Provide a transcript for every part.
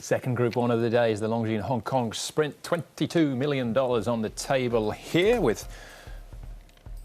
Second Group 1 of the day is the Longines Hong Kong Sprint. $22 million on the table here, with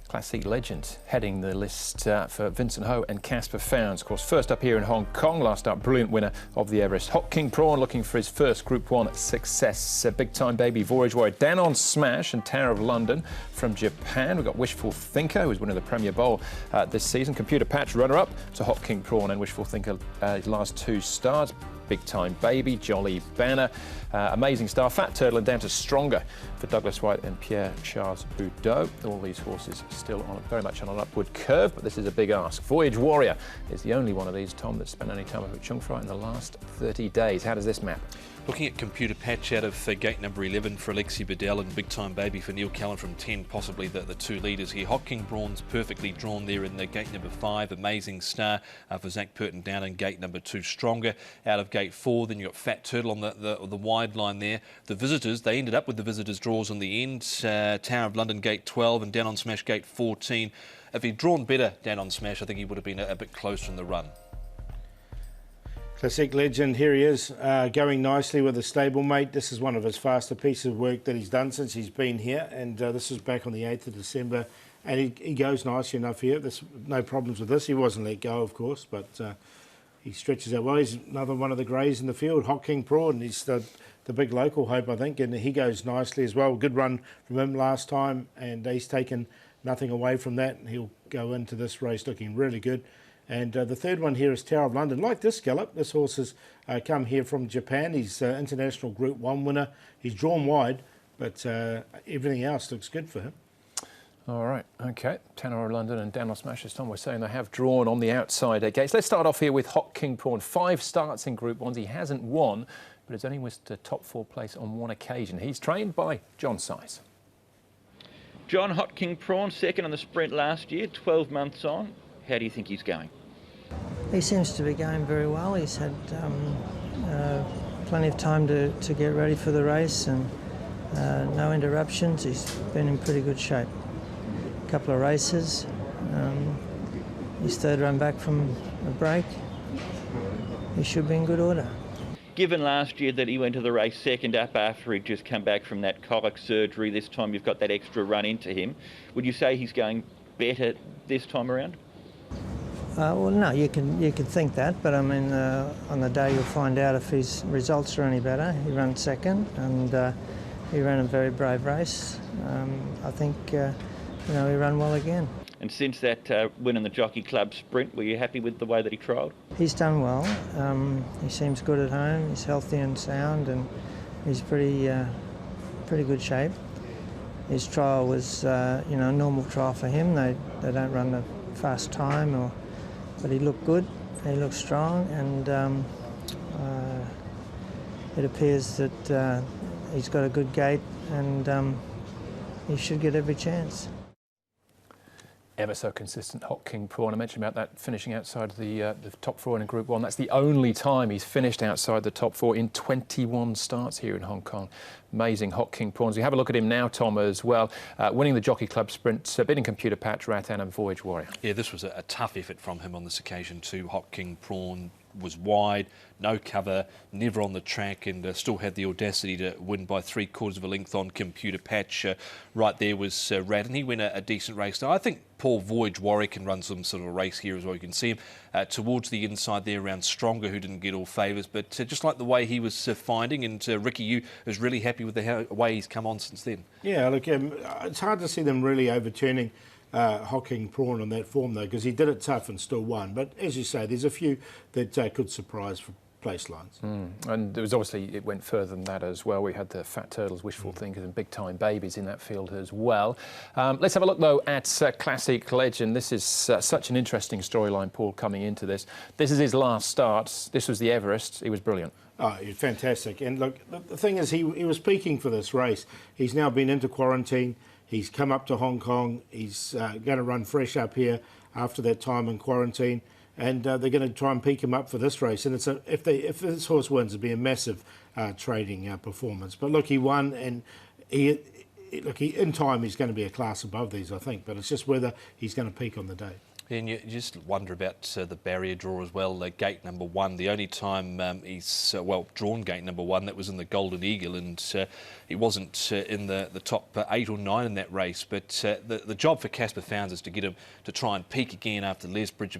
Classic Legend heading the list for Vincent Ho and Casper Founds. Of course, first up here in Hong Kong, last up, brilliant winner of the Everest. Hot King Prawn looking for his first Group 1 success. Big Time Baby, Voyage Warrior, Dan on Smash and Tower of London from Japan. We've got Wishful Thinker, who's winner of the Premier Bowl this season. Computer Patch, runner-up to Hot King Prawn and Wishful Thinker, his last two starts. Big Time Baby, Jolly Banner, Amazing Star, Fat Turtle, and down to Stronger for Douglas White and Pierre-Charles Boudot. All these horses still on very much on an upward curve, but this is a big ask. Voyage Warrior is the only one of these, Tom, that's spent any time over at Chung Fry in the last 30 days. How does this map? Looking at Computer Patch out of gate number 11 for Alexi Bedell and Big Time Baby for Neil Callan from 10, possibly the two leaders here. Hot King Prawn's perfectly drawn there in the gate number 5. Amazing Star for Zach Purton down in gate number 2. Stronger out of gate 4. Then you've got Fat Turtle on the wide line there. The visitors, they ended up with the visitors' draws in the end. Tower of London gate 12 and Down on Smash gate 14. If he'd drawn better Down on Smash, I think he would have been a bit closer in the run. Classic Legend, here he is, going nicely with a stablemate. This is one of his faster pieces of work that he's done since he's been here, and this is back on the 8th of December, and he goes nicely enough here. There's no problems with this. He wasn't let go, of course, but he stretches out well. He's another one of the greys in the field, Hot King Prawn. He's the big local hope, I think, and he goes nicely as well. Good run from him last time, and he's taken nothing away from that, and he'll go into this race looking really good. And the third one here is Tower of London. Like this gallop, this horse has come here from Japan. He's international Group 1 winner. He's drawn wide, but everything else looks good for him. All right, OK. Tower of London and Down on Smash, as Tom was saying, they have drawn on the outside gates. Let's start off here with Hot King Prawn. 5 starts in Group 1s. He hasn't won, but has only missed a top 4 place on one occasion. He's trained by John Size. John, Hot King Prawn, second on the sprint last year, 12 months on. How do you think he's going? He seems to be going very well. He's had plenty of time to get ready for the race, and no interruptions. He's been in pretty good shape. A couple of races. His third run back from a break. He should be in good order. Given last year that he went to the race second up after he'd just come back from that colic surgery, this time you've got that extra run into him. Would you say he's going better this time around? Well, no, you can think that, but I mean, on the day you'll find out if his results are any better. He ran second, and he ran a very brave race. I think, he ran well again. And since that win in the Jockey Club Sprint, were you happy with the way that he trialled? He's done well. He seems good at home. He's healthy and sound, and he's pretty good shape. His trial was, a normal trial for him. They don't run a fast time, but he looked good. He looked strong, and it appears that he's got a good gait, and he should get every chance. Ever so consistent Hot King Prawn. I mentioned about that finishing outside the top 4 in Group 1. That's the only time he's finished outside the top 4 in 21 starts here in Hong Kong. Amazing Hot King Prawns. We have a look at him now, Tom, as well. Winning the Jockey Club Sprint, beating Computer Patch, Rattan and Voyage Warrior. Yeah, this was a tough effort from him on this occasion too. Hot King Prawn was wide, no cover, never on the track, and still had the audacity to win by 3/4 of a length on Computer Patch. Right there was Rattan. He went a decent race. Now, I think Paul Voyage Warrior can run some sort of a race here as well. You can see him towards the inside there around Stronger, who didn't get all favours, but just like the way he was finding, and Ricky Yu is really happy with the way he's come on since then. Yeah, look, it's hard to see them really overturning Hot King Prawn on that form, though, because he did it tough and still won. But as you say, there's a few that could surprise for place lines. And there was obviously, it went further than that as well. We had the Fat Turtles, Wishful Thinkers and Big Time Babies in that field as well. Let's have a look, though, at Classic Legend. This is such an interesting storyline, Paul, coming into this. This is his last start. This was the Everest. He was brilliant. Oh, fantastic. And look, the thing is, he was peaking for this race. He's now been into quarantine. He's come up to Hong Kong. He's going to run fresh up here after that time in quarantine. And they're going to try and peak him up for this race. And if this horse wins, it'll be a massive trading performance. But look, he won, and in time he's going to be a class above these, I think. But it's just whether he's going to peak on the day. And you just wonder about the barrier draw as well. Gate number 1, the only time he's drawn gate number 1, that was in the Golden Eagle, and he wasn't in the top 8 or 9 in that race. But the job for Casper Founds is to get him to try and peak again after Les Bridge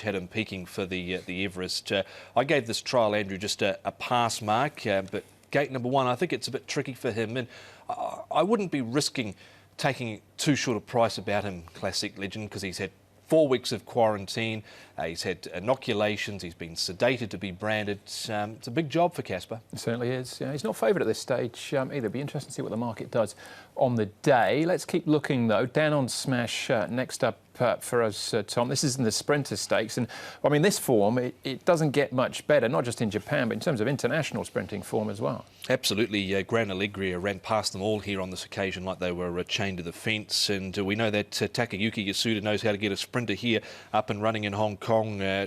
had him peaking for the Everest. I gave this trial, Andrew, just a pass mark, but gate number 1, I think it's a bit tricky for him, and I wouldn't be risking taking too short a price about him, Classic Legend, because he's had 4 weeks of quarantine, he's had inoculations, he's been sedated to be branded. It's a big job for Casper. It certainly is. Yeah, he's not favoured at this stage either. It'll be interesting to see what the market does on the day. Let's keep looking though. Down on Smash next up for us, Tom. This is in the Sprinter Stakes, and I mean, this form, it doesn't get much better, not just in Japan, but in terms of international sprinting form as well. Absolutely. Gran Allegria ran past them all here on this occasion like they were chained to the fence, and we know that Takayuki Yasuda knows how to get a sprinter here up and running in Hong Kong.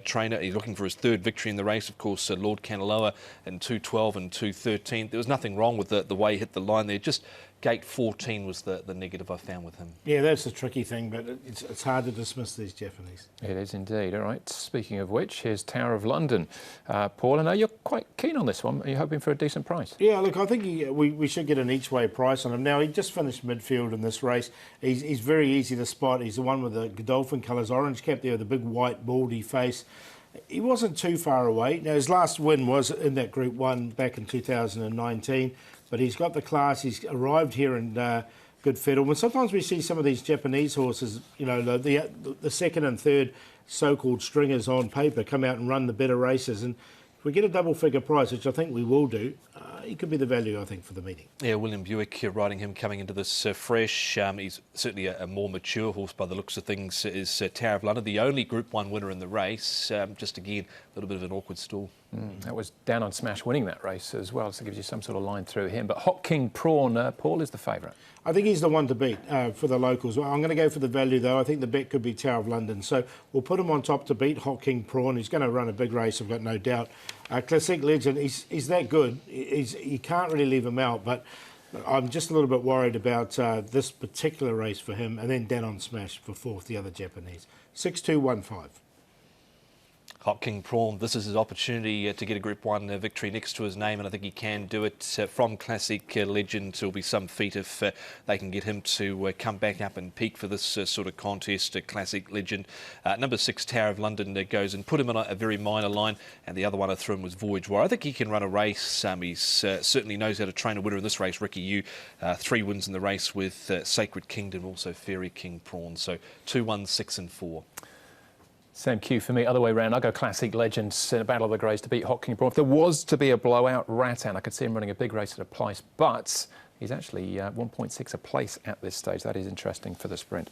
Trainer, he's looking for his 3rd victory in the race, of course. Lord Kanaloa in 2:12 and 2:13. There was nothing wrong with the way he hit the line there, just gate 14 was the negative I found with him. Yeah, that's the tricky thing, but it's hard to dismiss these Japanese. It is indeed. All right, speaking of which, here's Tower of London. Paul, I know you're quite keen on this one. Are you hoping for a decent price? Yeah, look, I think we should get an each-way price on him. Now, he just finished midfield in this race. He's very easy to spot. He's the one with the Godolphin colours, orange cap there with the big white baldy face. He wasn't too far away. Now, his last win was in that Group 1 back in 2019, but he's got the class. He's arrived here in good fettle. When sometimes we see some of these Japanese horses, you know, the second and third so-called stringers on paper come out and run the better races, and if we get a double-figure price, which I think we will do, he could be the value, I think, for the meeting. Yeah, William Buick riding him coming into this fresh. He's certainly a more mature horse by the looks of things, is Tower of London, the only Group 1 winner in the race. Just again, a little bit of an awkward stall. That was Down on Smash winning that race as well, so it gives you some sort of line through him. But Hot King Prawn, Paul, is the favourite. I think he's the one to beat for the locals. Well, I'm going to go for the value, though. I think the bet could be Tower of London. So we'll put him on top to beat Hot King Prawn. He's going to run a big race, I've got no doubt. Classic Legend, he's that good. You can't really leave him out, but I'm just a little bit worried about this particular race for him. And then Down on Smash for 4th, the other Japanese. 6-2-1-5. Hot King Prawn, this is his opportunity to get a Group 1 victory next to his name, and I think he can do it. From Classic Legend, it'll be some feat if they can get him to come back up and peak for this sort of contest. Classic Legend. Number 6, Tower of London, goes and put him on a very minor line, and the other one I threw him was Voyage War. I think he can run a race. He certainly knows how to train a winner in this race. Ricky Yu, 3 wins in the race with Sacred Kingdom, also Fairy King Prawn. So 2-1, 6 and 4. Same cue for me, other way round. I'll go Classic Legends in a Battle of the Greys to beat Hot King Prawn. If there was to be a blowout, Rattan, I could see him running a big race at a place, but he's actually 1.6 a place at this stage. That is interesting for the sprint.